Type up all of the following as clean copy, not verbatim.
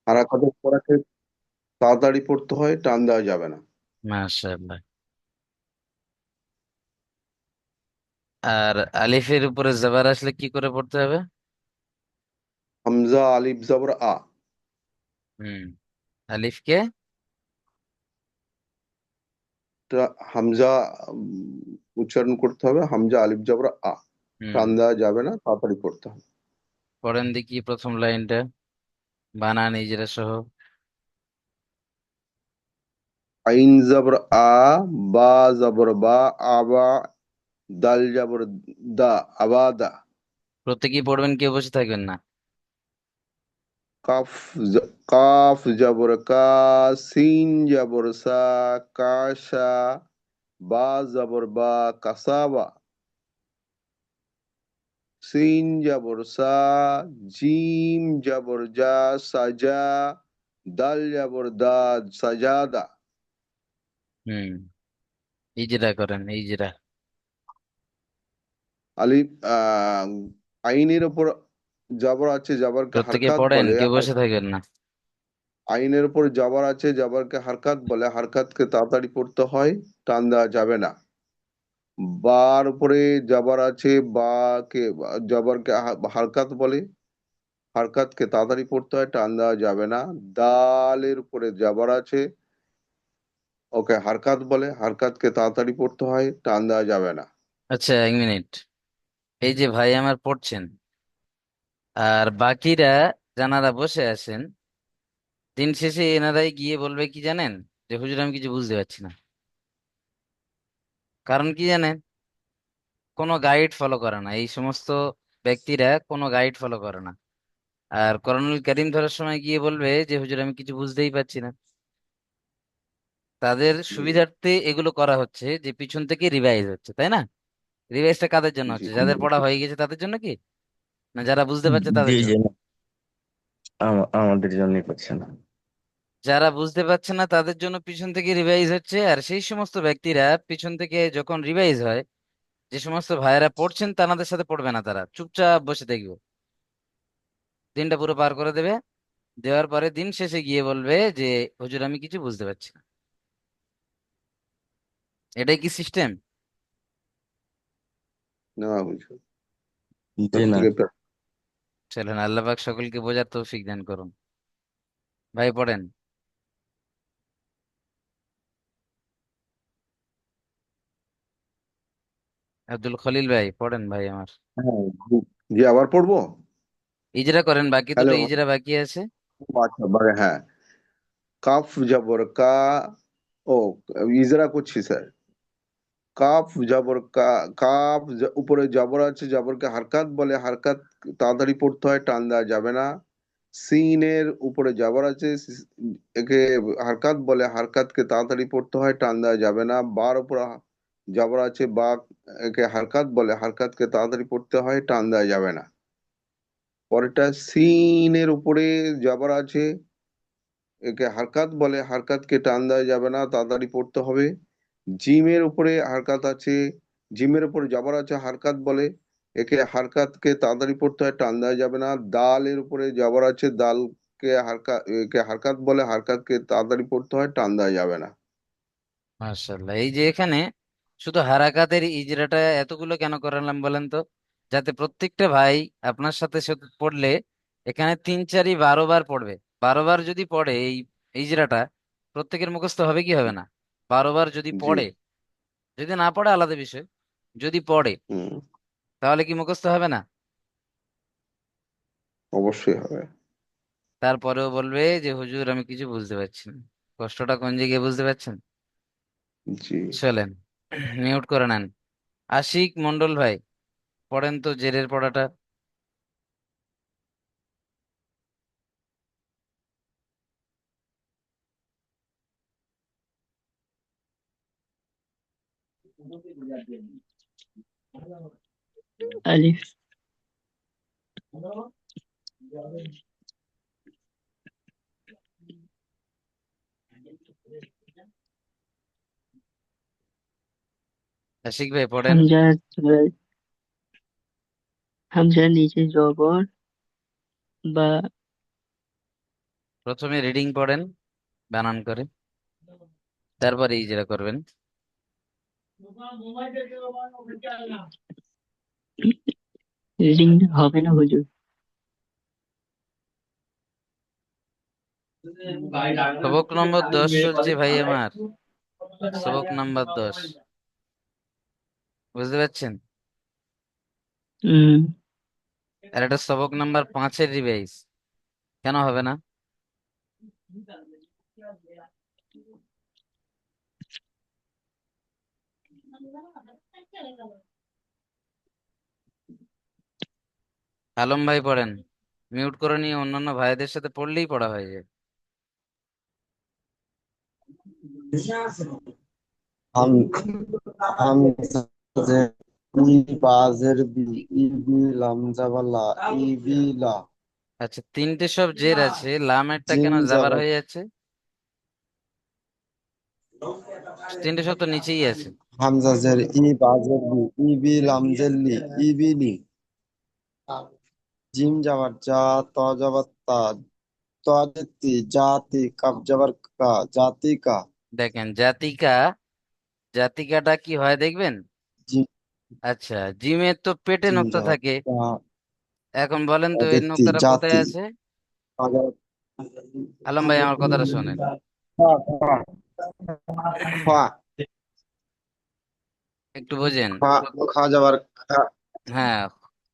হারাকাতের পড়াকে তাড়াতাড়ি পড়তে হয়, টান দেওয়া যাবে না। মাশাআল্লাহ। আর আলিফের উপরে জবর আসলে কি করে পড়তে হবে? হামজা আলিফ জবর আ। হুম। আলিফকে? হামজা উচ্চারণ করতে হবে, হামজা আলিফ জবর আ। হুম। টান দেওয়া যাবে না, তাড়াতাড়ি পড়তে হবে। পড়েন দেখি প্রথম লাইনটা, বানান ইজরা সহ। আইন জবর আ, বা জবর বা, আবা, দাল জবর দা, আবাদা। প্রত্যেকেই পড়বেন, কেউ বসে থাকবেন না। কাফ কাফ জবর কা, সিন জবর সা, কাশা, বা জবর বা, কাসাবা, সিন জবর সা, জিম জবর জা, সাজা, দাল জবর দা, সাজাদা। হুম। ইজরা করেন, ইজরা। আলিফ আইনের উপর জবর আছে, জবরকে প্রত্যেকে হারকাত পড়েন, বলে। কেউ বসে থাকবেন না। আইনের উপর জবর আছে, জবরকে হারকাত বলে, হারকাতকে তাড়াতাড়ি পড়তে হয়, টান দেওয়া যাবে না। বার উপরে জবর আছে, বা কে জবরকে হারকাত বলে, হারকাতকে তাড়াতাড়ি পড়তে হয়, টান দেওয়া যাবে না। দালের উপরে জবর আছে, ওকে হারকাত বলে, হারকাতকে তাড়াতাড়ি পড়তে হয়, টান দেওয়া যাবে না। আচ্ছা, এক মিনিট। এই যে ভাই আমার পড়ছেন, আর বাকিরা যারা বসে আছেন, দিন শেষে এনারাই গিয়ে বলবে কি জানেন? যে হুজুর আমি কিছু বুঝতে পারছি না। কারণ কি জানেন? কোনো গাইড ফলো করে না এই সমস্ত ব্যক্তিরা, কোনো গাইড ফলো করে না। আর কোরআনুল কারীম ধরার সময় গিয়ে বলবে যে হুজুর আমি কিছু বুঝতেই পারছি না। তাদের জি, সুবিধার্থে এগুলো করা হচ্ছে, যে পিছন থেকে রিভাইজ হচ্ছে, তাই না? রিভাইজটা কাদের জন্য জি, হচ্ছে? যাদের পড়া হয়ে গেছে তাদের জন্য কি, না যারা বুঝতে পারছে জি তাদের জি জন্য? না, আমাদের জন্যই করছে না। যারা বুঝতে পারছে না তাদের জন্য পিছন থেকে রিভাইজ হচ্ছে। আর সেই সমস্ত ব্যক্তিরা পিছন থেকে যখন রিভাইজ হয়, যে সমস্ত ভাইয়েরা পড়ছেন তাদের সাথে পড়বে না, তারা চুপচাপ বসে দেখবে। দিনটা পুরো পার করে দেবে, দেওয়ার পরে দিন শেষে গিয়ে বলবে যে হুজুর আমি কিছু বুঝতে পারছি না। এটাই কি সিস্টেম? না বুঝো, জি না। প্রত্যেকে চলেন, আল্লাহ পাক সকলকে বোঝার তৌফিক দান করুন। ভাই পড়েন। আব্দুল খলিল ভাই পড়েন ভাই আমার। হ্যাঁ, জি। জি, আবার পড়বো। ইজরা করেন, বাকি দুটো হ্যালো। ইজরা বাকি আছে। আচ্ছা, হ্যাঁ। কাফ জবর কা, ও ইজরা করছি স্যার। কাফ জবর কা, উপরে জবর আছে, জবরকে হারকাত বলে, হারকাত তাড়াতাড়ি পড়তে হয়, টান দেওয়া যাবে না। সিনের উপরে জবর আছে, একে হারকাত বলে, হারকাতকে তাড়াতাড়ি পড়তে হয়, টান দেওয়া যাবে না। বার উপরে জবর আছে, বা, একে হারকাত বলে, হারকাতকে তাড়াতাড়ি পড়তে হয়, টান দেওয়া যাবে না। পরেরটা সিনের উপরে জবর আছে, একে হারকাত বলে, হারকাতকে টান দেওয়া যাবে না, তাড়াতাড়ি পড়তে হবে। জিমের উপরে হারকাত আছে, জিমের উপরে জবর আছে, হারকাত বলে, একে হারকাতকে তাড়াতাড়ি পড়তে হয়, টান দেওয়া যাবে না। দালের উপরে জবর আছে, দালকে একে হারকাত বলে, হারকাতকে তাড়াতাড়ি পড়তে হয়, টান দেওয়া যাবে না। মাশাআল্লাহ। এই যে এখানে শুধু হারাকাতের ইজরাটা এতগুলো কেন করালাম বলেন তো? যাতে প্রত্যেকটা ভাই আপনার সাথে সাথে পড়লে এখানে তিন চারি 12 বার পড়বে। 12 বার যদি পড়ে এই ইজরাটা, প্রত্যেকের মুখস্থ হবে কি হবে না? 12 বার যদি জি। পড়ে, যদি না পড়ে আলাদা বিষয়, যদি পড়ে হুম। তাহলে কি মুখস্থ হবে না? অবশ্যই হবে। তারপরেও বলবে যে হুজুর আমি কিছু বুঝতে পারছি না। কষ্টটা কোন জায়গায় বুঝতে পারছেন? জি। চলেন, মিউট করে নেন। আশিক মন্ডল ভাই, পড়েন তো জেরের পড়াটা। আলিফ। আশিক ভাই পড়েন। হামজা, হামজার নিচে জবর, বা প্রথমে রিডিং পড়েন বানান করে, তারপরে ইজরা করবেন। রিডিং হবে না হুজুর? সবক নম্বর 10 চলছে ভাই আমার, সবক নাম্বার 10, বুঝতে পারছেন? হুম। আর এটা সবক নাম্বার 5-এর রিভাইজ, কেন হবে না? আলম ভাই পড়েন, মিউট করে নিয়ে অন্যান্য ভাইদের সাথে পড়লেই পড়া হয়ে যায়। হাম হামজাজের বাজের বি লামজাবালা ইবিলা আচ্ছা, তিনটে সব জের আছে, লামেরটা জিম কেন জাবার জাবার হয়ে যাচ্ছে? তিনটে সব তো নিচেই আছে। হামজাজের বাজের বি লামজের ইবিলি জিম যাবার যা ত যাবার তা তি জাতি কাপ যাবার কা জাতিকা দেখেন জাতিকা, জাতিকাটা কি হয় দেখবেন। জিম আচ্ছা, জিমের তো পেটে জিম নোক্তা যাবার থাকে, তা এখন বলেন তো এই তি নোক্তাটা কোথায় জাতি আছে? আলম ভাই আমার কথাটা শোনেন। খা একটু বোঝেন। খা খা যাবার খা হ্যাঁ,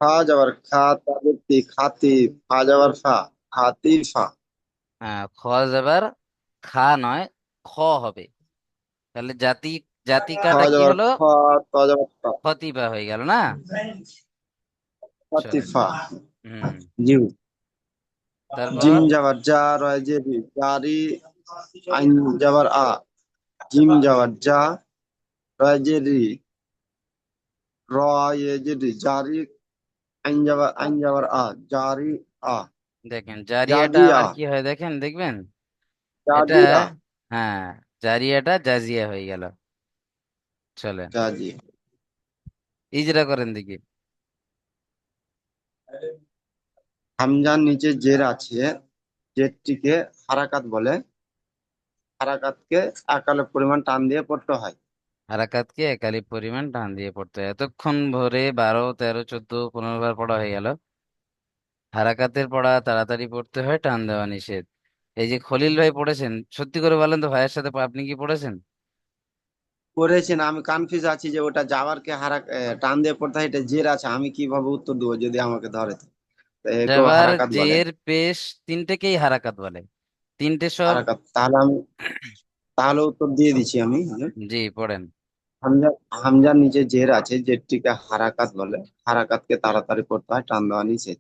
খা যাবার খা তাদেরকে খাতি ফা যাবার ফা খাতি ফা হ্যাঁ, খ যাবার খা নয়, খ হবে। তাহলে খা জাতিকাটা কি যাবার হলো? খ ত যাবার ফা খতিবা হয়ে গেল না? খাতি চলেন। ফা হুম। জিম জিম তারপর যাবার যা রয় যে রি জারি আইন যাবার আ জিম যাবার যা রয় যে রি র এ যে রি জারি আইন যাবার আ জারি আ দেখেন জারিয়াটা জাজিয়া আবার কি হয় দেখেন, দেখবেন এটা, জাজিয়া হ্যাঁ, জারিয়াটা জাজিয়া হয়ে গেল। চলেন জাজিয়া ইজরা করেন দেখি। হামজার নিচে জের আছে জেরটিকে হারাকাত বলে হারাকাতকে একালে পরিমাণ টান দিয়ে পড়তে হয় হারাকাতকে একালি পরিমাণ টান দিয়ে পড়তে হয়। এতক্ষণ ভরে 12, 13, 14, 15 বার পড়া হয়ে গেল। হারাকাতের পড়া তাড়াতাড়ি পড়তে হয়, টান দেওয়া নিষেধ। এই যে খলিল ভাই পড়েছেন, সত্যি করে বলেন তো ভাইয়ের সাথে আপনি কি পড়েছেন? করেছেন আমি কনফিউজ আছি যে ওটা জাবারকে টান দিয়ে পড়তে হয় এটা জের আছে আমি কিভাবে উত্তর দেবো যদি আমাকে ধরে তো একেও জাবার হারাকাত বলে জের পেশ তিনটেকেই হারাকাত বলে, তিনটে সব। হারাকাত তাহলে উত্তর দিয়ে দিচ্ছি আমি জি পড়েন। হামজা হামজার নিচে জের আছে জেরটিকে হারাকাত বলে হারাকাতকে তাড়াতাড়ি করতে হয় টান দেওয়া নিষেধ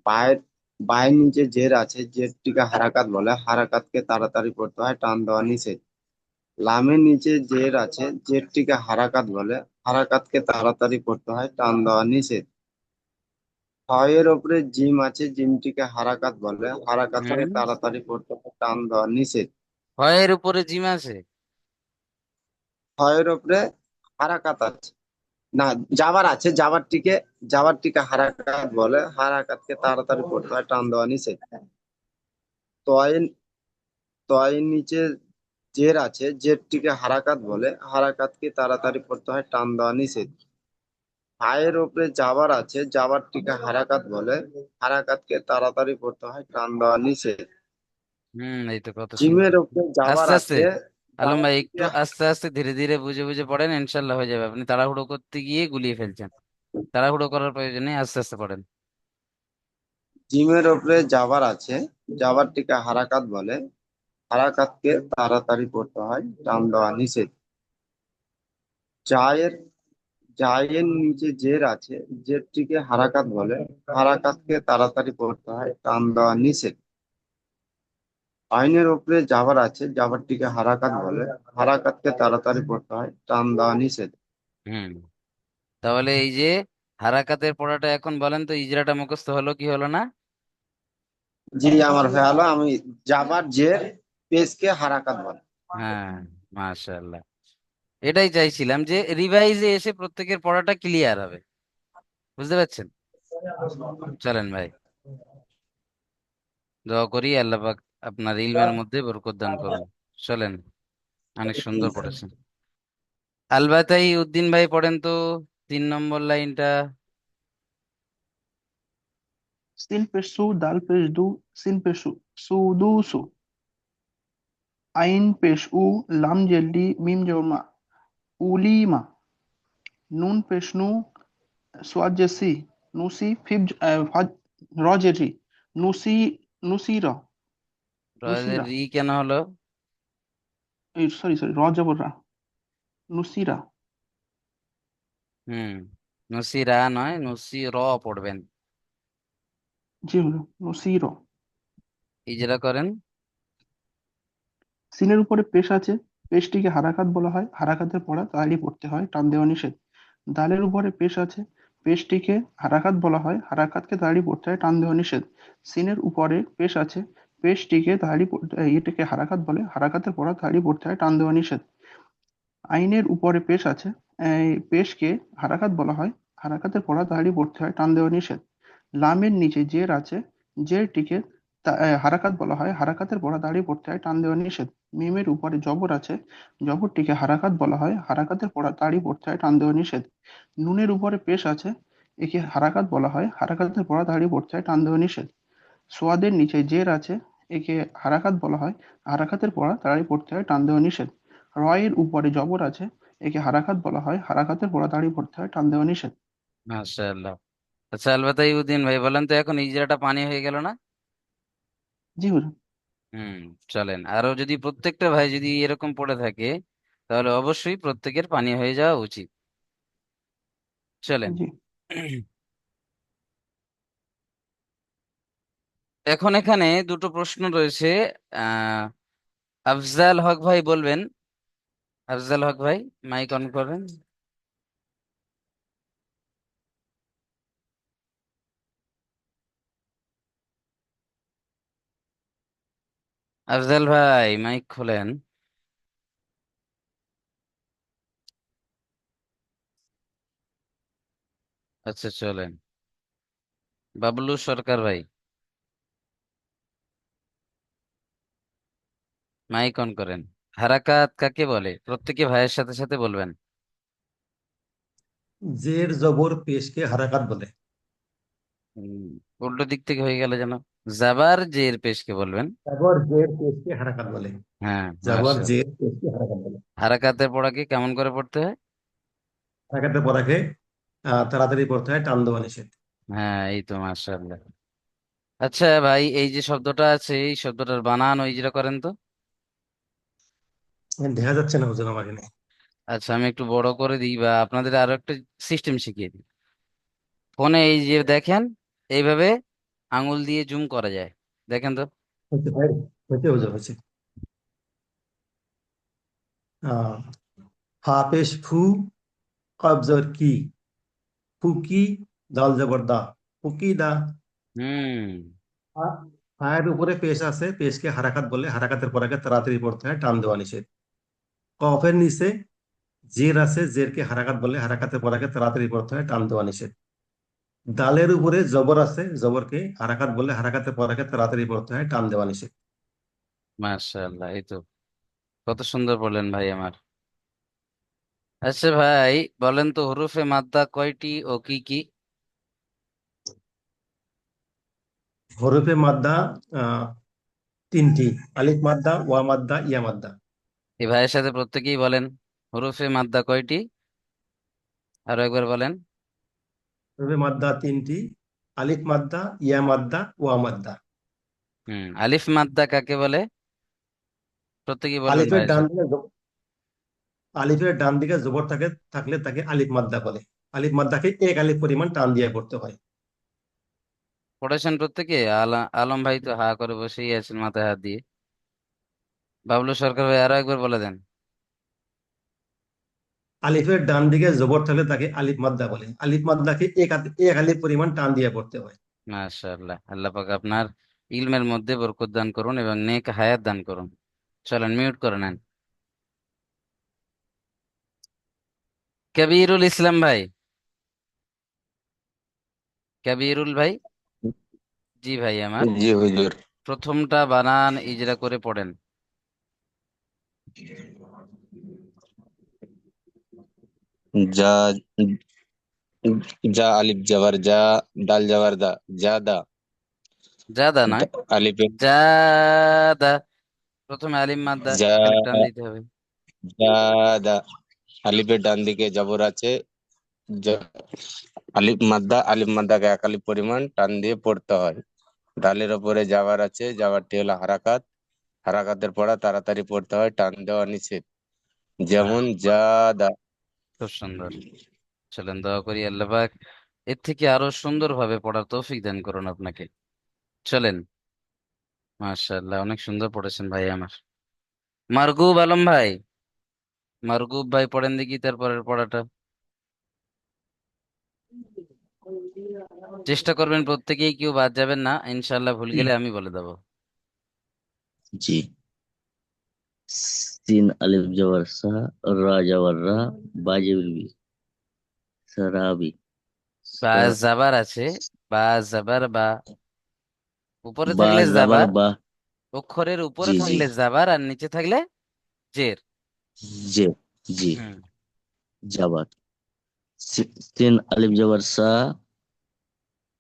বায়ের বায়ের নিচে জের আছে জেরটিকে হারাকাত বলে হারাকাতকে তাড়াতাড়ি করতে হয় টান দেওয়া নিষেধ লামের নিচে জের আছে জেরটিকে হারাকাত বলে হারাকাতকে তাড়াতাড়ি করতে হয় টান দেওয়া নিষেধ ছয়ের ওপরে জিম আছে জিমটিকে হারাকাত বলে হারাকাতকে হুম, তাড়াতাড়ি করতে হয় টান দেওয়া নিষেধ ছয়ের উপরে জিম আছে? ছয়ের ওপরে হারাকাত আছে না জাবার আছে জাবারটিকে হারাকাত বলে হারাকাতকে তাড়াতাড়ি করতে হয় টান দেওয়া নিষেধ তয়ের তয়ের নিচে জের আছে জেরটিকে হারাকাত বলে হারাকাতকে তাড়াতাড়ি করতে হয় টান দেওয়া নিষেধ হায়ের ওপরে জাবার আছে জাবারটিকে হারাকাত বলে হারাকাতকে তাড়াতাড়ি করতে হয় টান দেওয়া নিষেধ এই তো কত সুন্দর। জিমের ওপরে জাবার আস্তে আস্তে, আছে আলম ভাই একটু জাবারটিকে আস্তে আস্তে ধীরে ধীরে বুঝে বুঝে পড়েন, ইনশাল্লাহ হয়ে যাবে। আপনি তাড়াহুড়ো করতে গিয়ে গুলিয়ে ফেলছেন, তাড়াহুড়ো করার প্রয়োজন নেই, আস্তে আস্তে পড়েন। জিমের ওপরে জাবার আছে জাবারটিকে হারাকাত বলে হারাকাতকে তাড়াতাড়ি করতে হয় টান দেওয়া নিষেধ জায়ের জায়ের নিচে জের আছে জেরটিকে হারাকাত বলে হারাকাতকে তাড়াতাড়ি করতে হয় টান দেওয়া নিষেধ আইনের ওপরে জাবার আছে জাবারটিকে হারাকাত বলে হারাকাতকে তাড়াতাড়ি করতে হয় টান দেওয়া নিষেধ হুম তাহলে এই যে হারাকাতের পড়াটা এখন বলেন তো, ইজরাটা মুখস্থ হলো কি হলো না? জি আমার হয়ে গেল আমি জাবার জের পেশকে হারাকাত বলে হ্যাঁ, মাশাআল্লাহ। এটাই চাইছিলাম যে রিভাইজে এসে প্রত্যেকের পড়াটা ক্লিয়ার হবে, বুঝতে পারছেন? চলেন ভাই, দোয়া করি আল্লাহ পাক আপনার ইলমের মধ্যে বরকত দান করুন। চলেন, অনেক সুন্দর পড়েছেন। আলবাতাই উদ্দিন ভাই পড়েন তো 3 নম্বর লাইনটা। sin পেশ সু দাল পেশ দু সিন পেশ সু সুদুসু আইন পেশ উ লাম জেল্লি মিম জমা উলিমা নুন পেশ নু সোয়াদ জেসি নুসি রজেরি নুসি নুসিরা নুসিরা রি কেন হলো? এই সরি সরি র জবর রা নুসিরা হুম, নসিরা নয়, নসি র পড়বেন। জি হলো নুসিরা। ইজরা করেন। সিনের উপরে পেশ আছে, পেশটিকে হারাকাত বলা হয়, হারাকাতের পড়া তাড়াতাড়ি পড়তে হয়, টান দেওয়া নিষেধ। দালের উপরে পেশ আছে, পেশটিকে হারাকাত বলা হয়, হারাকাতকে তাড়াতাড়ি পড়তে হয়, টান দেওয়া নিষেধ। সিনের উপরে পেশ আছে, পেশটিকে তাড়াতাড়ি এটাকে হারাকাত বলে, হারাকাতের পড়া তাড়াতাড়ি পড়তে হয়, টান দেওয়া নিষেধ। আইনের উপরে পেশ আছে, এই পেশকে হারাকাত বলা হয়, হারাকাতের পড়া তাড়াতাড়ি পড়তে হয়, টান দেওয়া নিষেধ। লামের নিচে জের আছে, জেরটিকে হারাকাত বলা হয়, হারাকাতের পড়া দাঁড়িয়ে পড়তে হয়, টান দেওয়া নিষেধ। মিমের উপরে জবর আছে, জবরটিকে হারাকাত বলা হয়, হারাকাতের পড়া দাঁড়িয়ে পড়তে হয়, টান দেওয়া নিষেধ। নুনের উপরে পেশ আছে, একে হারাকাত বলা হয়, হারাকাতের পড়া দাঁড়িয়ে পড়তে হয়, টান দেওয়া নিষেধ। সোয়াদের নিচে জের আছে, একে হারাকাত বলা হয়, হারাকাতের পড়া দাঁড়িয়ে পড়তে হয়, টান দেওয়া নিষেধ। রয়ের উপরে জবর আছে, একে হারাকাত বলা হয়, হারাকাতের পড়া দাঁড়িয়ে পড়তে হয়, টান দেওয়া নিষেধ। মাশাআল্লাহ। আচ্ছা আলবাতাই উদ্দিন ভাই বলেন তো, এখন ইজরাটা পানি হয়ে গেল না? জি হুজুর। হুম, চলেন আরো যদি প্রত্যেকটা ভাই যদি এরকম পড়ে থাকে, তাহলে অবশ্যই প্রত্যেকের পানি হয়ে যাওয়া উচিত। চলেন। জি। এখন এখানে দুটো প্রশ্ন রয়েছে। আহ আফজাল হক ভাই বলবেন। আফজাল হক ভাই, মাইক অন করেন। আফজাল ভাই মাইক খোলেন। আচ্ছা চলেন, বাবলু সরকার ভাই, মাইক অন করেন। হারাকাত কাকে বলে? প্রত্যেকে ভাইয়ের সাথে সাথে বলবেন। জের জবর পেশকে হারাকাত বলে। উম, উল্টো দিক থেকে হয়ে গেল যেন। জাবার জের পেশকে বলবেন। জবর জের পেশকে হারাকাত বলে। হ্যাঁ, জবর মাশাআল্লাহ। জের পেশকে হারাকাত বলে। হারাকাতের পড়াকে কেমন করে পড়তে হয়? হারাকাতের পড়াকে তাড়াতাড়ি পড়তে হয়, টান দেওয়া নিষেধ। হ্যাঁ, এই তো মাশাআল্লাহ। আচ্ছা ভাই, এই যে শব্দটা আছে, এই শব্দটার বানান ওই যেটা করেন তো। দেখা যাচ্ছে না হুজুর আমাকে নিয়ে। আচ্ছা, আমি একটু বড় করে দিই বা আপনাদের আরো একটা সিস্টেম শিখিয়ে দিই। ফোনে এই যে দেখেন, এইভাবে আঙ্গুল দিয়ে জুম করা যায়, দেখেন তো। হচ্ছে ভাই, হচ্ছে হুজুর, হচ্ছে। আহ ফা পেশ ফু, কফ জবর কি, ফুকি, দাল জবর দা, ফুকি দা। হুম, ফায়ের উপরে পেশ আছে, পেশকে হারাকাত বলে, হারাকাতের পরাকে তাড়াতাড়ি পড়তে হয়, টান দেওয়া নিষেধ। কফের নিচে জের আছে, জেরকে হারাকাত বলে, হারাকাতের পরাকে তাড়াতাড়ি পড়তে হয়, টান দেওয়া নিষেধ। দালের উপরে জবর আছে, জবরকে হারাকাত বলে, হারাকাতের পরাকে তাড়াতাড়ি পড়তে হয়, টান দেওয়া নিষেধ। মাশাআল্লাহ, এই তো কত সুন্দর বললেন ভাই আমার। আচ্ছা ভাই, বলেন তো হরফে মাদ্দা কয়টি ও কি কি? হরফে মাদ্দা আহ তিনটি: আলিফ মাদ্দা, ওয়া মাদ্দা, ইয়া মাদ্দা। এই ভাইয়ের সাথে প্রত্যেকেই বলেন, হরফে মাদ্দা কয়টি? আরো একবার বলেন। হরফে মাদ্দা তিনটি: আলিফ মাদ্দা, ইয়া মাদ্দা, ওয়া মাদ্দা। আলিফ মাদ্দা কাকে বলে? প্রত্যেকেই বলবেন আলিফের ভাইয়ের ডান সাথে। দিকে আলিফের ডান দিকে জবর থাকলে তাকে আলিফ মাদ্দা বলে। আলিফ মাদ্দাকে এক আলিফ পরিমাণ টান দিয়ে পড়তে হয়। পড়েছেন প্রত্যেকে? আলম ভাই তো হা করে বসেই আছেন মাথায় হাত দিয়ে। বাবলু সরকার ভাই আরো একবার বলে দেন। আলিফের ডান দিকে জবর থাকলে তাকে আলিফ মাদ্দা বলে। আলিফ মাদ্দাকে এক আলিফ পরিমাণ টান দিয়ে পড়তে হয়। মাশাআল্লাহ, আল্লাহ পাক আপনার ইলমের মধ্যে বরকত দান করুন এবং নেক হায়াত দান করুন। চলেন, মিউট করে নেন। কবিরুল ইসলাম ভাই, কবিরুল ভাই। জি ভাই আমার। জি হুজুর। প্রথমটা বানান ইজরা করে পড়েন। যা, যা আলিফ জবর যা, ডাল জবর দা, জাদা। জাদা নয়, আলিফে জাদা। প্রথমে আলিম মাদ্দা, যা, এখানে টান দিতে হবে। জাদা। আলিফের ডান দিকে জবর আছে, জ- আলিফ মাদ্দাকে এক আলিফ পরিমাণ টান দিয়ে পড়তে হয়। ডালের ওপরে জাবার আছে, জাবারটি হলো হারাকাত। হারাকাতের পড়া তাড়াতাড়ি পড়তে হয়, টান দেওয়া নিষেধ। যেমন জাদা। খুব সুন্দর। চলেন দোয়া করি আল্লাহ পাক এর থেকে আরো সুন্দরভাবে পড়ার তৌফিক দান করুন আপনাকে। চলেন। মাশাআল্লাহ, অনেক সুন্দর পড়েছেন ভাই আমার। মারগুব আলম ভাই, মারগুব ভাই পড়েন দেখি তারপরের পড়াটা। চেষ্টা করবেন প্রত্যেকেই, কেউ বাদ যাবেন না, ইনশাআল্লাহ ভুল গেলে আমি বলে দেবো। জি। সিন আলিফ জবর সা, রা জবর রা, বা জবর বি, সারাবি। বা জাবার আছে, বা জাবার বা, উপরে বা থাকলে জাবার জাবার, বা। অক্ষরের উপরে জি জি। থাকলে জাবার আর নিচে থাকলে জের। জে। জি। হুম। জাবার। সিন আলিফ জবর সা,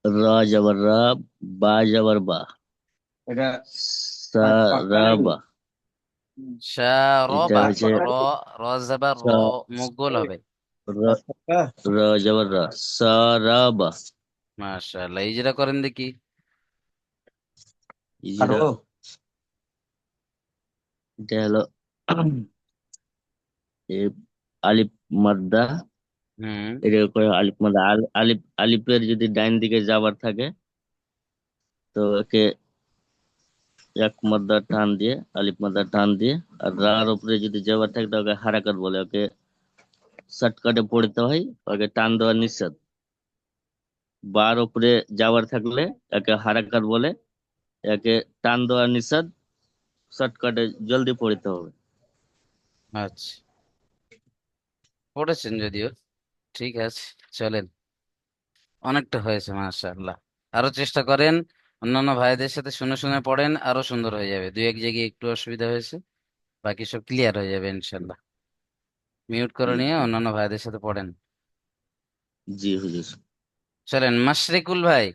রা জবর রা, বা জবর বা, এটা পাক্কা নাকি? সারাবা। এটা শারবা, হচ্ছে র, র জাবার র, সা- মুখ গোল হবে। রা, পাক্কা। রা জবর রা, সারাবা। মাশাআল্লাহ, এই যেটা করেন দেখি। ইজরা। কাটবো। এটা হলো এ, আলিফ মাদ্দা। হুম। এটা করে আলিফ মাদ্দা, আলিফের যদি ডাইন দিকে যাবার থাকে তো একে এক মাদ্দা টান দিয়ে, আলিফ মাদ্দা টান দিয়ে, আর রার উপরে যদি যাবার থাকে তো ওকে হারাকাত বলে, ওকে শর্টকাটে পড়তে হয়, ওকে টান দেওয়া নিষেধ। বার উপরে যাবার থাকলে একে হারাকাত বলে, একে টান দেওয়া নিষেধ, শর্টকাটে জলদি পড়তে হবে। আচ্ছা, পড়েছেন যদিও, ঠিক আছে। চলেন, অনেকটা হয়েছে মাশাআল্লাহ। আরো চেষ্টা করেন, অন্যান্য ভাইদের সাথে শুনে শুনে পড়েন, আরো সুন্দর হয়ে যাবে। দুই এক জায়গায় একটু অসুবিধা হয়েছে, বাকি সব ক্লিয়ার হয়ে যাবে ইনশাল্লাহ। মিউট করে নিয়ে অন্যান্য ভাইদের সাথে পড়েন। জি হুজুর। চলেন, মাশরেকুল ভাই,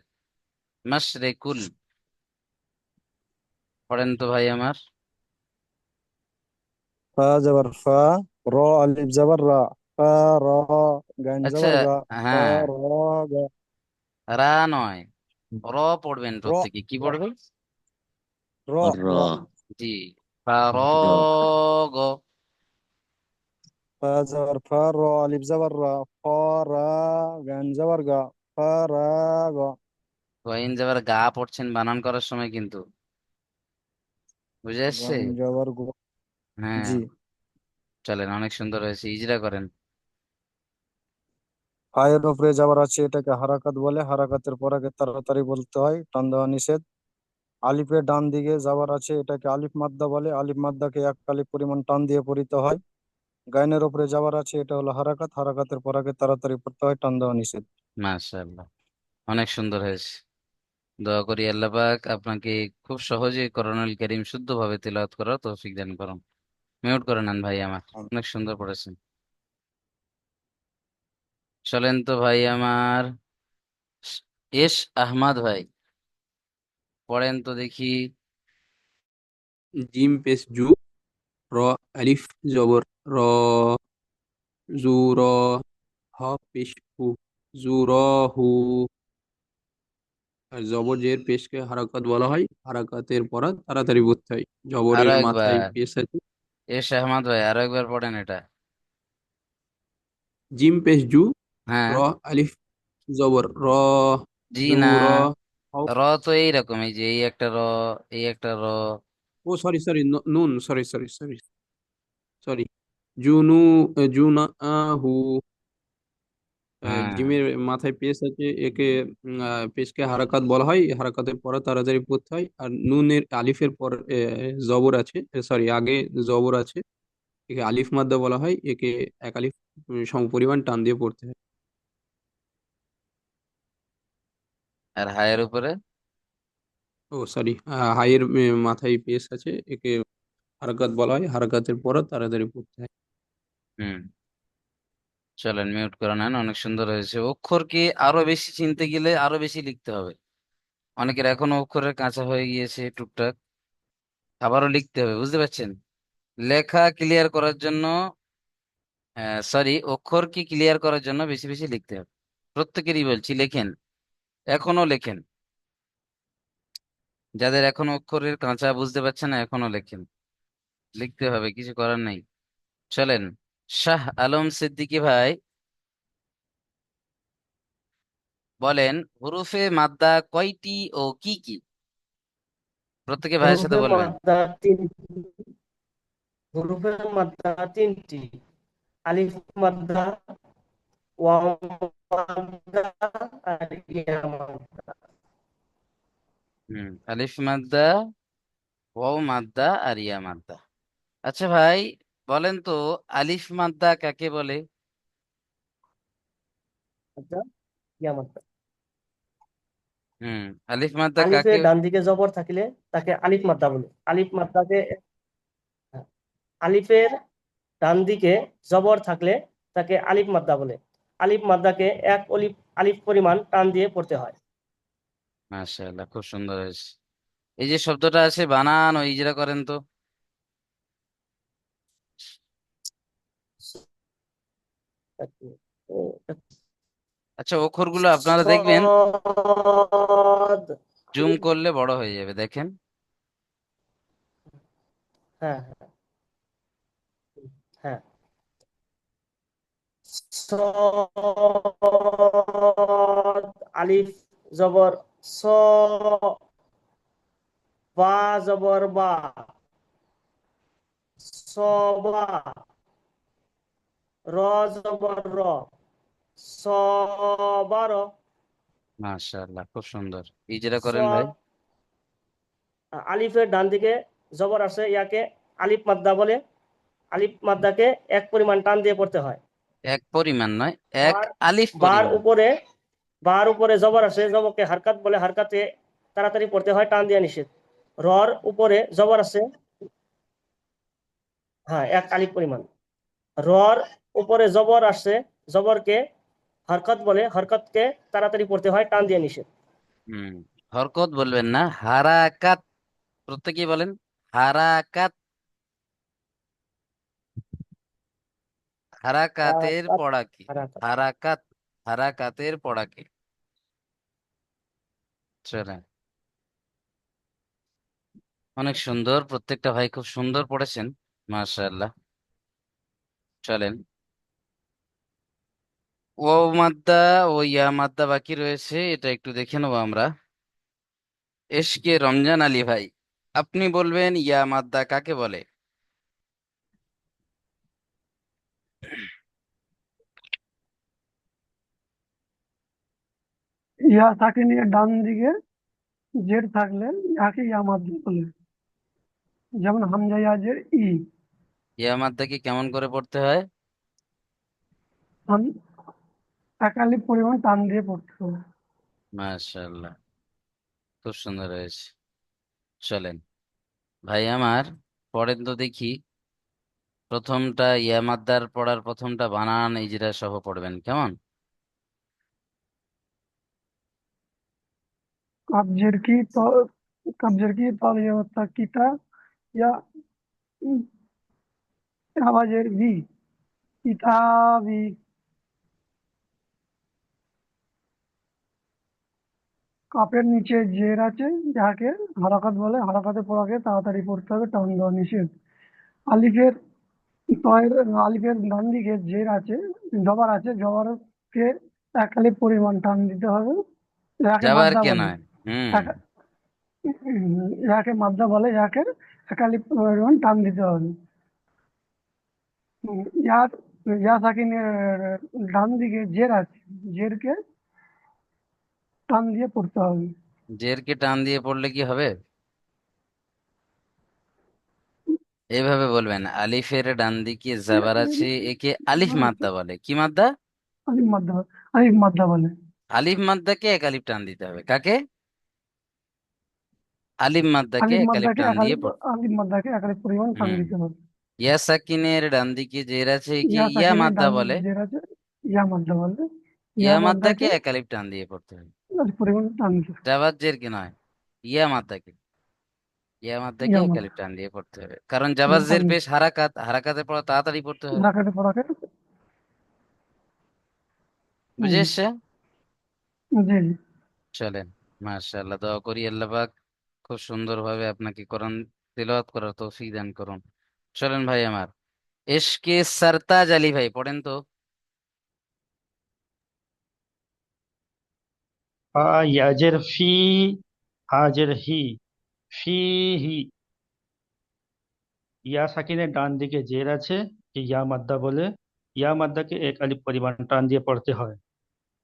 মাশরেকুল পড়েন তো ভাই আমার। ফা জবর ফা, র আলিফ জবর রা, ফা র, গাইন আচ্ছা, জবর গা, ফা হ্যাঁ, র গা। রা নয়, র পড়বেন র প্রত্যেকে। কি র পড়বেন? র র। র। জি, ফারগ। ফা জবর ফা, র আলিফ জবর রা, ফা রা, গাইন জবর গা, ফা রা গা। গইন যাবার গা পড়ছেন বানান করার সময় কিন্তু, বুঝে আসছে? গাইন জবর গো। হ্যাঁ। জি। চলেন, অনেক সুন্দর হয়েছে, ইজরা করেন। ফায়ের উপরে যাবার আছে, এটাকে হারাকাত বলে, হারাকাতের পর আগে তাড়াতাড়ি বলতে হয়, টান দেওয়া নিষেধ। আলিফের ডান দিকে যাবার আছে, এটাকে আলিফ মাদ্দা বলে, আলিফ মাদ্দাকে এক আলিফ পরিমাণ টান দিয়ে পড়িতে হয়। গাইনের উপরে যাবার আছে, এটা হলো হারাকাত, হারাকাতের পর আগে তাড়াতাড়ি পড়তে হয়, টান দেওয়া নিষেধ। মাশাআল্লাহ, অনেক সুন্দর হয়েছে। দোয়া করি আল্লাহ পাক আপনাকে খুব সহজে কোরআনুল কারীম শুদ্ধভাবে তিলাওয়াত করার তৌফিক দান করুন। মিউট করে নেন ভাই আমার, অনেক সুন্দর পড়েছেন। চলেন তো ভাই আমার, এস আহমদ ভাই, পড়েন তো দেখি। জিম পেশ জু, র আলিফ জবর র, জু র, হ পেশ হু, জু র হু। আর জবর জের পেশকে হারাকাত বলা হয়, হারাকাতের পরা তাড়াতাড়ি পড়তে হয়। আরো জবরের মাথায় একবার, পেশ আছে। এস আহমদ ভাই আরো একবার পড়েন এটা। জিম পেশ জু, হ্যাঁ। র আলিফ জবর র, জি জু না, র, হ। র তো এইরকম, এই যে এই একটা র, এই একটা র। ও সরি সরি, নুন, sorry sorry sorry sorry. Junu, জুনা হু। হ্যাঁ। জিমের মাথায় পেশ আছে, একে পেশকে হারাকাত বলা হয়, হারাকাতের পরে তাড়াতাড়ি পড়তে হয়। আর নুনের আলিফের পর জবর আছে, সরি আগে জবর আছে, একে আলিফ মাদ্দা বলা হয়, একে এক আলিফ সমপরিমাণ টান দিয়ে পড়তে হয়। আর হায়ের উপরে? ও সরি, হাইয়ের মাথায় পেশ আছে, একে হারাকাত বলা হয়, হারাকাতের পরে তাড়াতাড়ি পড়তে হয়। হুম, চলেন মিউট করে নেন। অনেক সুন্দর হয়েছে। অক্ষরকে আরো বেশি চিনতে গেলে আরো বেশি লিখতে হবে। অনেকের এখনো অক্ষরের কাঁচা হয়ে গিয়েছে টুকটাক, আবারও লিখতে হবে, বুঝতে পারছেন? লেখা ক্লিয়ার করার জন্য, সরি, অক্ষরকে ক্লিয়ার করার জন্য বেশি বেশি লিখতে হবে। প্রত্যেকেরই বলছি, লেখেন, এখনো লেখেন। যাদের এখনো অক্ষরের কাঁচা বুঝতে পারছেন না, এখনো লেখেন। লিখতে হবে, কিছু করার নাই। চলেন, শাহ আলম সিদ্দিকী ভাই বলেন, হুরুফে মাদ্দা কয়টি ও কি কি? প্রত্যেকে ভাইয়ের সাথে হুরুফে বলবেন। মাদ্দা তিনটি। হুরুফে মাদ্দা তিনটি: আলিফ মাদ্দা, ওয়াও মাদ্দা, আর ইয়া মাদ্দা। আলিফ মাদ্দা, ওয়াও মাদ্দা আর ইয়া মাদ্দা। আচ্ছা ভাই, বলেন তো আলিফ মাদ্দা কাকে বলে? আচ্ছা, ইয়া মাদ্দা। হুম, আলিফ মাদ্দা কাকে? আলিফের ডান দিকে জবর থাকিলে তাকে আলিফ মাদ্দা বলে। আলিফের ডান দিকে জবর থাকলে তাকে আলিফ মাদ্দা বলে। আলিফ মাদ্দাকে এক অলিফ আলিফ পরিমাণ টান দিয়ে পড়তে হয়। মাশাআল্লাহ, খুব সুন্দর হয়েছে। এই যে শব্দটা আছে, বানান ও ইজরা করেন তো। আচ্ছা, অক্ষরগুলো আপনারা দেখবেন, সদ। জুম করলে বড় হয়ে যাবে, দেখেন। হ্যাঁ, হ্যাঁ। সদ, আলিফ জবর স, বা জবর বা, সবা, র জবর র, সবার। মাশাআল্লাহ, খুব সুন্দর। ইজরা করেন ভাই। সদ। আলিফের ডান দিকে জবর আছে, ইয়াকে আলিফ মাদ্দা বলে। আলিফ মাদ্দাকে এক পরিমাণ টান দিয়ে পড়তে হয়। এক পরিমাণ নয়, এক বার আলিফ বার পরিমাণ। উপরে বার উপরে জবর আছে, জবরকে হারকাত বলে। হারকাতে তাড়াতাড়ি পড়তে হয়, টান দেওয়া নিষেধ। রর উপরে জবর আছে, হ্যাঁ, এক আলিফ পরিমাণ। রর উপরে জবর আসছে, জবরকে হরকত বলে। হরকতকে তাড়াতাড়ি পড়তে হয়, টান দিয়ে নিষেধ। হুম, হরকত বলবেন না, হারাকাত। প্রত্যেকেই বলেন, হারাকাত। হারাকাতের হারাকাত, পড়া কি? হারাকাত। হারাকাত, হারাকাতের পড়া কি? চলেন, অনেক সুন্দর, প্রত্যেকটা ভাই খুব সুন্দর পড়েছেন, মাশাআল্লাহ। চলেন, ও মাদ্দা ও ইয়া মাদ্দা বাকি রয়েছে, এটা একটু দেখে নেবো আমরা। এশকে রমজান আলী ভাই, আপনি বলবেন ইয়া মাদ্দা কাকে বলে? ইয়া সাকিনের ডান দিকে জের থাকলে ইয়াকে ইয়া মাদ্দা বলে। যেমন হামজা ইয়াজের ই। ইয়া মাদ্দা কি কেমন করে পড়তে হয়? হাম- এক আলিফ পরিমাণ টান দিয়ে পড়তে হবে। মাশাআল্লাহ, খুব সুন্দর হয়েছে। চলেন ভাই আমার, পড়েন তো দেখি। প্রথমটা ইয়া মাদ্দার পড়ার প্রথমটা বানান ইজরা সহ পড়বেন, কেমন? কবজের কি তো, কবজের কি তল ইয়া কিতা, ইয়া উম, আওয়াজের বি, কিতাবি। কাপের নিচে জের আছে, যাকে হারাকাত বলে। হারাকাতে পড়াকে তাড়াতাড়ি পড়তে হবে, টান দেওয়া নিষেধ। আলিফের তয়ের আলিফের ডান দিকে জের আছে, জবর আছে। জবরকে এক আলিফ পরিমাণ টান দিতে হবে। যাকে যাবার মাদ্দা কে বলে। নয়। এক- যাকে মাদ্দা বলে, যাকে এক আলিফ পরিমাণ টান দিতে হবে। ইয়ার ইয়া সাকিনের ডান দিকে জের আছে, জেরকে টান দিয়ে পড়তে হবে। জেরকে টান দিয়ে পড়লে কি হবে? এইভাবে বলবেন, আলিফের ডান দিকে জাবার আছে, একে আলিফ মাদ্দা বলে। কি মাদ্দা? আলিফ মাদ্দা, আলিফ মাদ্দা বলে। আলিফ মাদ্দাকে এক আলিফ টান দিতে হবে, কাকে? আলিফ মাদ্দাকে আলিফ এক আলিফ মাদ্দাকে টান এক দিয়ে আলিফ পড়তে। আলিফ মাদ্দাকে এক আলিফ পরিমাণ টান হুম। দিতে হবে। ইয়া সাকিনের ডান দিকে জের আছে, একে ইয়া ইয়া সাকিনের মাদ্দা ডান বলে। দিকে জের আছে, ইয়া মাদ্দা বললে ইয়া ইয়া মাদ্দাকে মাদ্দাকে এক আলিফ টান দিয়ে পড়তে হবে। আলিফ পরিমাণ টান দিতে হবে। জাবাত জের কি নয়, ইয়া মাদ্দাকে, ইয়া মাদ্দাকে ইয়া এক মাদ্দা আলিফ টান দিয়ে পড়তে হবে, কারণ জাবাত টান জের পেশ হারাকাত, হারাকাতে পড়া তাড়াতাড়ি পড়তে হবে। রাখাতে পড়াকে। বুঝে হুম, এসছে? জি জি। চলেন, মাশাআল্লাহ, দোয়া করি আল্লাহ পাক খুব সুন্দরভাবে আপনাকে কোরআন তিলাওয়াত করার তৌফিক দান করুন। চলেন ভাই আমার, এশকে সারতাজ আলী ভাই পড়েন তো। ইয়াজের ফি, হাজের হি, ফি হি। ইয়া সাকিনের ডান দিকে জের আছে, কি ইয়া মাদ্দা বলে। ইয়া মাদ্দাকে এক আলিফ পরিমাণ টান দিয়ে পড়তে হয়।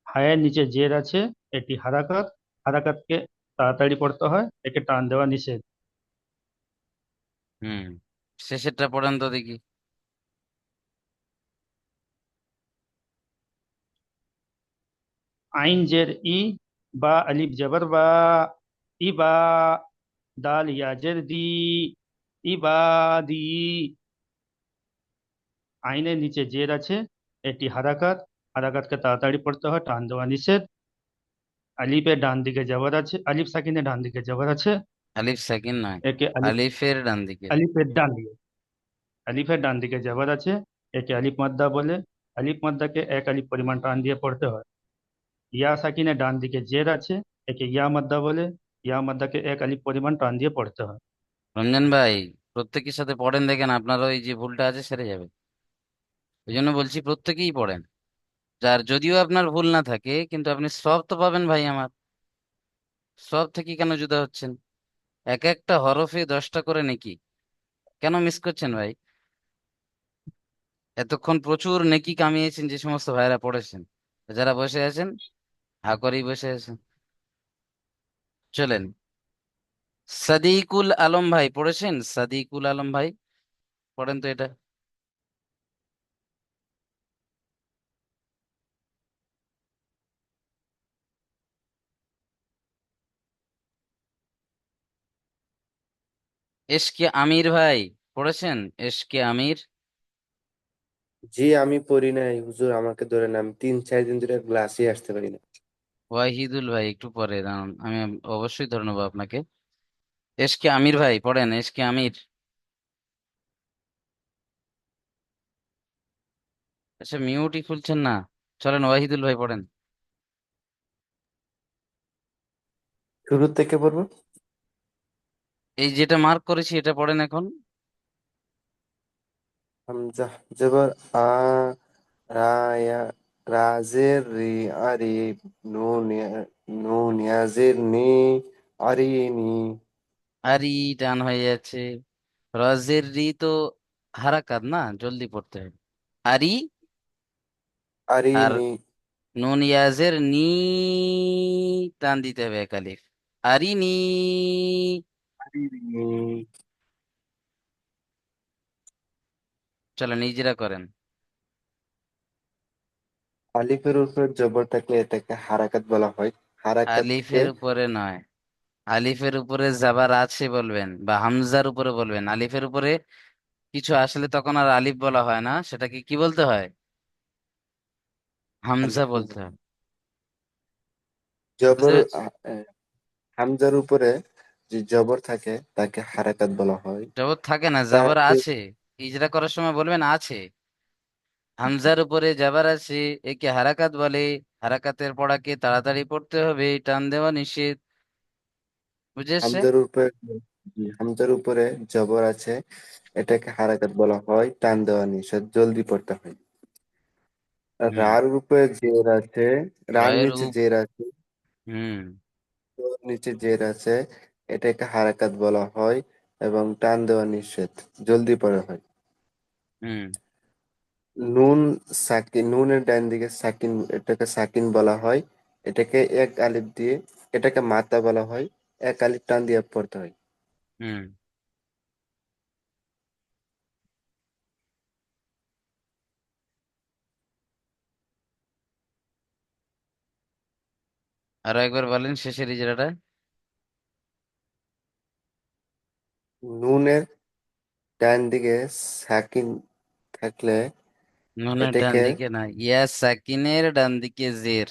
হায়ের নিচে জের আছে, এটি হারাকাত। হারাকাতকে তাড়াতাড়ি পড়তে হয়, একে টান দেওয়া নিষেধ। হুম, শেষেরটা পড়েন তো দেখি। আইন জের ই, বা আলিফ জবর বা, ইবা। দাল ইয়াজের দি, ইবাদি। আইনের নিচে জের আছে, এটি হারাকাত। হারাকাতকে তাড়াতাড়ি পড়তে হয়, টান দেওয়া নিষেধ। আলিফের ডান দিকে জবর আছে, আলিফ সাকিনের ডান দিকে জবর আছে, আলিফ সাকিন নয়, একে আলিফ। আলিফের ডান দিকে। আলিফের ডান দিকে, আলিফের ডান দিকে জবর আছে, একে আলিফ মাদ্দা বলে। আলিফ মাদ্দাকে এক আলিফ পরিমাণ টান দিয়ে পড়তে হয়। ইয়া সাকিনের ডান দিকে জের আছে, একে ইয়া মাদ্দা বলে। ইয়া মাদ্দাকে এক আলিফ পরিমাণ টান দিয়ে পড়তে হয়। রমজান ভাই, প্রত্যেকের সাথে পড়েন, দেখেন আপনার ওই যে ভুলটা আছে সেরে যাবে। এই জন্য বলছি প্রত্যেকেই পড়েন, যার যদিও আপনার ভুল না থাকে কিন্তু আপনি সব তো পাবেন ভাই আমার। সব থেকে কেন জুদা হচ্ছেন? এক একটা হরফে 10টা করে নেকি, কেন মিস করছেন ভাই? এতক্ষণ প্রচুর নেকি কামিয়েছেন যে সমস্ত ভাইরা পড়েছেন, যারা বসে আছেন হা করেই বসে আছেন। চলেন, সাদিকুল আলম ভাই পড়েছেন? সাদিকুল আলম ভাই পড়েন তো এটা। এশকে আমির ভাই পড়েছেন? এশকে আমির। জি আমি পড়ি নাই হুজুর, আমাকে ধরে না, আমি 3-4 দিন ধরে ক্লাসে আসতে পারি না। ওয়াহিদুল ভাই একটু পরে দাঁড়ান, আমি অবশ্যই ধরে নেবো আপনাকে। এশকে আমির ভাই পড়েন, এশকে আমির। আচ্ছা, মিউটই খুলছেন না। চলেন, ওয়াহিদুল ভাই পড়েন। শুরু থেকে পড়বো। এই যেটা মার্ক করেছি এটা পড়েন এখন। হামজা জবর আ, রায়া, রাজের রি, আরি, নুন নুন ইয়াজের নি, আরিনি। আর ই টান হয়ে যাচ্ছে। রজের রি তো হারাকাত না, জলদি পড়তে হয়। আরি। আর আরিনি। নুন ইয়াজের নি, টান দিতে হবে এক আলিফ। আরিনি। আরিনি। চলো নিজেরা করেন। আলিফের উপর জবর থাকলে এটাকে হারাকাত বলা হয়। হারাকাতকে আলিফের উপরে নয়, আলিফের উপরে জাবার আছে বলবেন, বা হামজার উপরে বলবেন। আলিফের উপরে কিছু আসলে তখন আর আলিফ বলা হয় না, সেটাকে কি বলতে হয়? হামজা আলিফ বলতে বলা হয়। হয়। বুঝতে জবর পেরেছি? হামজার উপরে যে জবর থাকে তাকে হারাকাত বলা হয়। জবর থাকে না, জাবর তাকে আছে। ইজরা করার সময় বলবেন আছে। হামজার উপরে জাবার আছে, একে হারাকাত বলে। হারাকাতের পড়াকে তাড়াতাড়ি পড়তে হবে, টান দেওয়া নিষেধ। বুঝেছে? হামজার উপরে জবর আছে, এটাকে হারাকাত বলা হয়, টান দেওয়া নিষেধ, জলদি পড়তে হয়। আর হুম। রার উপরে জের আছে, রার রয়ের নিচে উপ জের আছে, হুম। তোর নিচে জের আছে, এটাকে হারাকাত বলা হয় এবং টান দেওয়া নিষেধ, জলদি পড়া হয়। হুম। নুন সাকিন, নুনের ডান দিকে সাকিন, এটাকে সাকিন বলা হয়। এটাকে এক আলিফ দিয়ে, এটাকে মাতা বলা হয়, এক আলিফ টান দিয়ে পড়তে হয়। হুম। আরো একবার বলেন শেষের ইজরাটা। নুনের ডান দিকে সাকিন থাকলে নুনের ডান এটাকে দিকে না, ইয়া সাকিনের ডান দিকে জের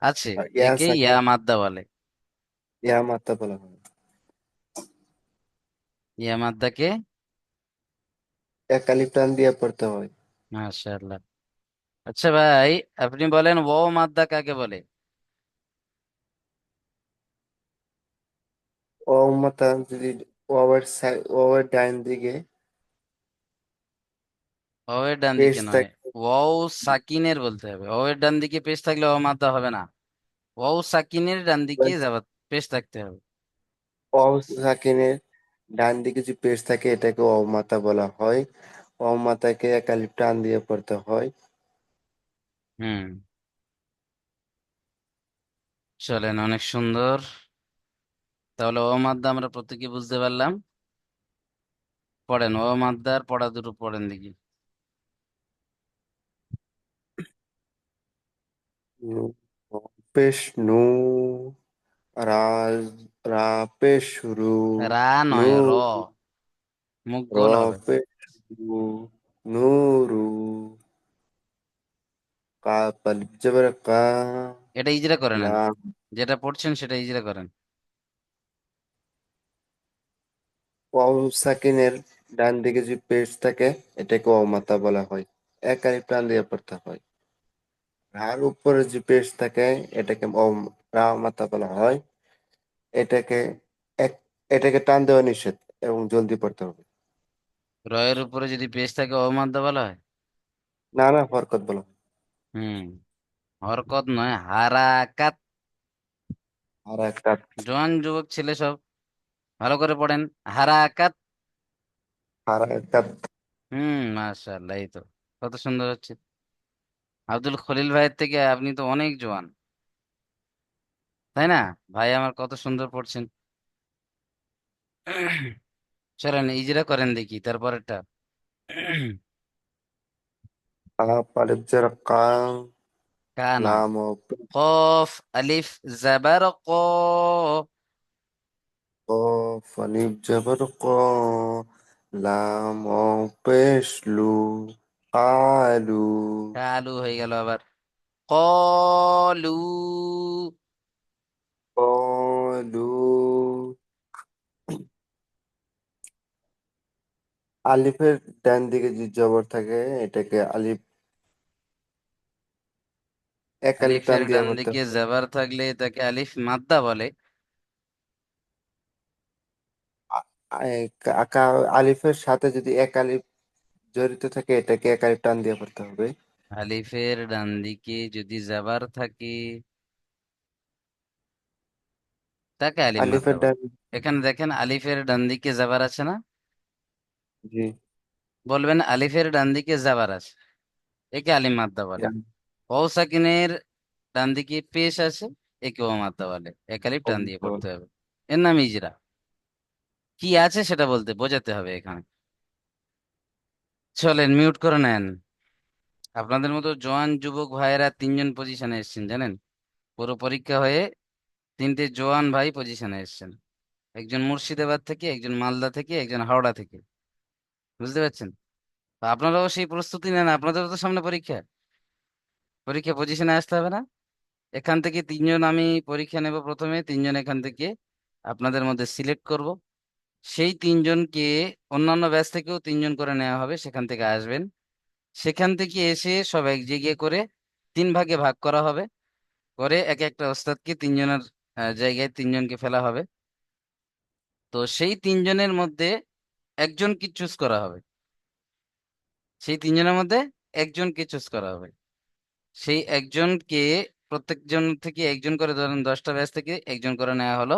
আছে, ইয়া একে ইয়া সাকিন মাদ্দা বলে। ইয়া মাত্রা বলা হয়। ইয়া মাদ্দাকে এক আলিফ টান দিয়ে পড়তে হয়। মাশাআল্লাহ। আচ্ছা ভাই, আপনি বলেন ওয়াও মাদ্দা কাকে বলে? ও মাত্রা যদি ওয়াওয়ের ডান দিকে ওয়াও এর ডান পেশ দিকে নয়, থাকে, ওয়াও সাকিনের বলতে হবে। ওয়াও এর ডান দিকে পেশ থাকলে ওয়াও মাদ্দা হবে না, ওয়াও সাকিনের ডান দিকে যাবা পেশ থাকতে হবে। ওয়াও সাকিনের ডান দিকে যে পেশ থাকে এটাকে ওয়াও মাত্রা বলা হয়। ওয়াও মাত্রাকে এক আলিফ টান দিয়ে পড়তে হয়। হুম, চলেন, অনেক সুন্দর। তাহলে ও মাদ্দা আমরা প্রত্যেকে বুঝতে পারলাম। পড়েন ও মাদ্দার পড়া দুটো পড়েন দেখি। নু পেশ নু, রাজ রা পেশ রু, রা নু নয়, র, মুখ র গোল হবে। পেশ রু, নুরু, কাপ আলিফ জবর কা, এটা ইজরা করে নেন, লাম যেটা পড়ছেন সেটা ইজরা করেন। ওয়াও সাকিনের ডান দিকে যে পেশ থাকে এটাকে ওয়াও মাত্রা বলা হয়। এক আলিফ টান দিয়ে পড়তে হয়। রার উপরে যে পেশ থাকে এটাকে রা মাত্রা বলা হয়। এটাকে এক এটাকে টান দেওয়া নিষেধ এবং জলদি পড়তে হবে। রয়ের উপরে যদি পেশ থাকে ও মাদ্দা বলা হয়। না না হরকত বলা হয়। হুম, হরকত নয়, হারাকাত। আর একটা জোয়ান যুবক ছেলে সব ভালো করে পড়েন, হারাকাত। হারাকাত। মাশাআল্লাহ, এই তো কত সুন্দর হচ্ছে। আব্দুল খলিল ভাইয়ের থেকে আপনি তো অনেক জোয়ান, তাই না? ভাই আমার কত সুন্দর পড়ছেন। চলেন ইজরা করেন দেখি তারপরেরটা। কাপ আলিফ জের কা, কা নয়, লাম ও কফ আলিফ জাবার ক, কফ আলিফ জবর ক, লাম ও পেশ লু, কালু কালু হয়ে গেল আবার, কলু। কলু। আলিফের ডান দিকে যে জবর থাকে এটাকে আলিফ এক আলিফ টান আলিফের দিয়ে ডান পড়তে দিকে হয়। জাবার থাকলে তাকে আলিফ মাদ্দা বলে। আলিফের সাথে যদি এক আলিফ জড়িত থাকে এটাকে এক আলিফ টান দিয়ে পড়তে হবে। আলিফের ডান দিকে যদি জাবার থাকে তাকে আলিফ মাদ্দা আলিফের বলে। ডান এখানে দেখেন আলিফের ডান দিকে জাবার আছে না, জি বলবেন আলিফের ডান দিকে জাবার আছে, একে আলিফ মাদ্দা বলে। ওয়াও সাকিনের ডান দিকে পেশ আছে, একে ওয়া মাদ্দা বলে। এক আলিফ টান দিয়ে পড়তে হবে, এর নাম ইজরা। কি আছে সেটা বলতে বোঝাতে হবে এখানে। চলেন মিউট করে নেন। আপনাদের মতো জোয়ান যুবক ভাইয়েরা তিনজন পজিশনে এসেছেন জানেন, পুরো পরীক্ষা হয়ে তিনটে জোয়ান ভাই পজিশনে এসেছেন। একজন মুর্শিদাবাদ থেকে, একজন মালদা থেকে, একজন হাওড়া থেকে। বুঝতে পারছেন? তো আপনারাও সেই প্রস্তুতি নেন, আপনাদেরও তো সামনে পরীক্ষা। পরীক্ষা পজিশনে আসতে হবে না? এখান থেকে তিনজন আমি পরীক্ষা নেব, প্রথমে তিনজন এখান থেকে আপনাদের মধ্যে সিলেক্ট করব। সেই তিনজনকে অন্যান্য ব্যাচ থেকেও তিনজন করে নেওয়া হবে, সেখান থেকে আসবেন। সেখান থেকে এসে সব এক জায়গায় করে তিন ভাগে ভাগ করা হবে, করে এক একটা ওস্তাদকে তিনজনের জায়গায় তিনজনকে ফেলা হবে। তো সেই তিনজনের মধ্যে একজনকে চুজ করা হবে, সেই তিনজনের মধ্যে একজনকে চুজ করা হবে। সেই একজনকে প্রত্যেকজন থেকে একজন করে, ধরেন 10টা ব্যাচ থেকে একজন করে নেওয়া হলো,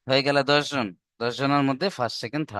হয়ে গেল 10 জন। 10 জনের মধ্যে ফার্স্ট সেকেন্ড থার্ড